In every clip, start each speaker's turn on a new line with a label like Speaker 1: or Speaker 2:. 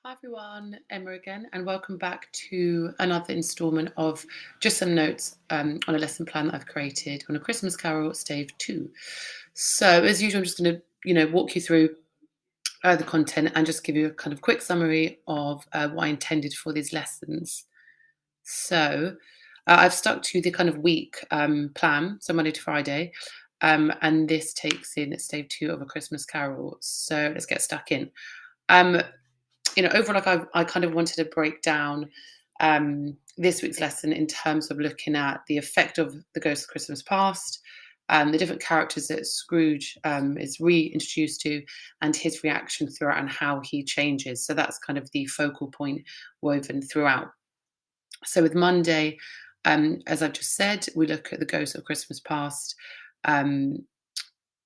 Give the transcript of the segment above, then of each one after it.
Speaker 1: Hi everyone, Emma again, and welcome back to another instalment of just some notes on a lesson plan that I've created on A Christmas Carol, Stave 2. So, as usual, I'm just going to, walk you through the content and just give you a kind of quick summary of what I intended for these lessons. So, I've stuck to the kind of week plan, so Monday to Friday, and this takes in Stave 2 of A Christmas Carol. So, let's get stuck in. Um, overall, like I kind of wanted to break down this week's lesson in terms of looking at the effect of the Ghost of Christmas Past, the different characters that Scrooge is reintroduced to, and his reaction throughout and how he changes. So that's kind of the focal point woven throughout. So with Monday, as I've just said, we look at the Ghost of Christmas Past. Um,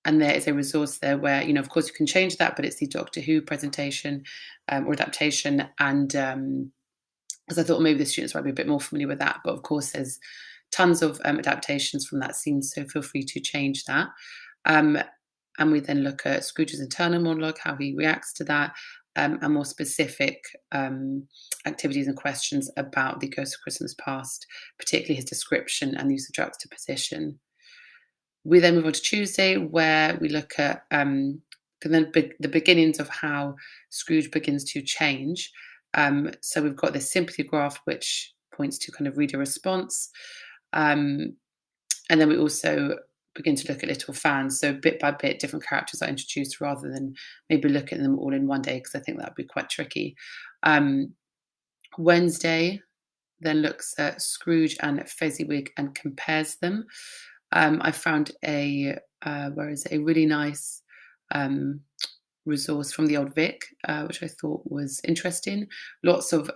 Speaker 1: and there is a resource there where, of course, you can change that, but it's the Doctor Who presentation or adaptation. And because I thought maybe the students might be a bit more familiar with that. But of course, there's tons of adaptations from that scene, so feel free to change that. Um, and we then look at Scrooge's internal monologue, how he reacts to that, and more specific activities and questions about the Ghost of Christmas Past, particularly his description and use of juxtaposition. We then move on to Tuesday, where we look at the beginnings of how Scrooge begins to change. So we've got this sympathy graph, which points to kind of reader response. And then we also begin to look at little fans. So bit by bit, different characters are introduced rather than maybe look at them all in one day, because I think that would be quite tricky. Wednesday then looks at Scrooge and Fezziwig and compares them. I found a really nice resource from the Old Vic, which I thought was interesting. Lots of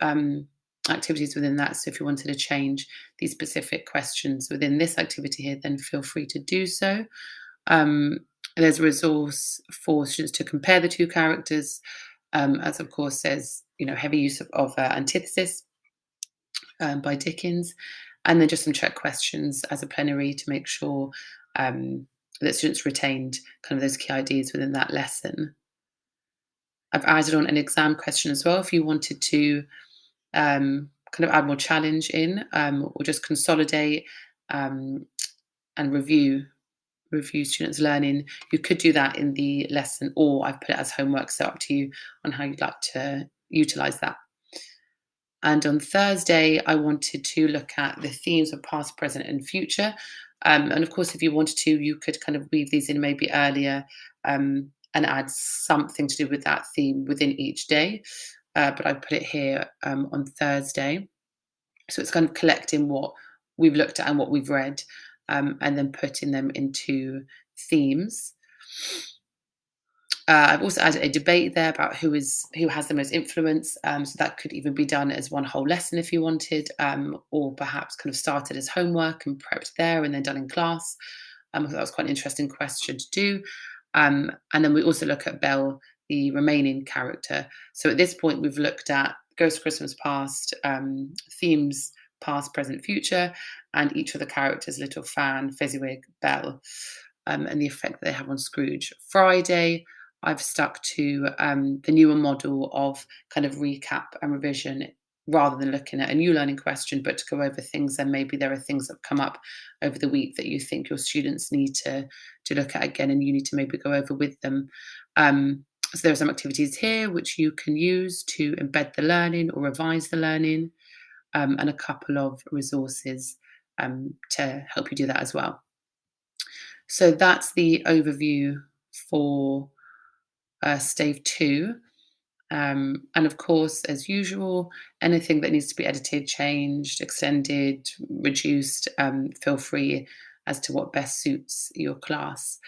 Speaker 1: activities within that. So if you wanted to change these specific questions within this activity here, then feel free to do so. There's a resource for students to compare the two characters, as of course there's heavy use of antithesis by Dickens, and then just some check questions as a plenary to make sure that students retained kind of those key ideas within that lesson. I've added on an exam question as well if you wanted to kind of add more challenge in, or just consolidate and review students' learning. You could do that in the lesson, or I've put it as homework, so up to you on how you'd like to utilise that. And on Thursday, I wanted to look at the themes of past, present, and future. And of course, if you wanted to, you could kind of weave these in maybe earlier and add something to do with that theme within each day. But I put it here on Thursday. So it's kind of collecting what we've looked at and what we've read, and then putting them into themes. I've also added a debate there about who has the most influence. So that could even be done as one whole lesson if you wanted, or perhaps kind of started as homework and prepped there and then done in class. I thought that was quite an interesting question to do. And then we also look at Belle, the remaining character. So at this point, we've looked at Ghost of Christmas Past, themes past, present, future, and each of the characters, Little Fan, Fezziwig, Belle, and the effect that they have on Scrooge. Friday, I've stuck to the newer model of kind of recap and revision rather than looking at a new learning question, but to go over things. And maybe there are things that have come up over the week that you think your students need to look at again, and you need to maybe go over with them. So there are some activities here which you can use to embed the learning or revise the learning, and a couple of resources to help you do that as well. So that's the overview for Stave 2. And of course, as usual, anything that needs to be edited, changed, extended, reduced, feel free as to what best suits your class.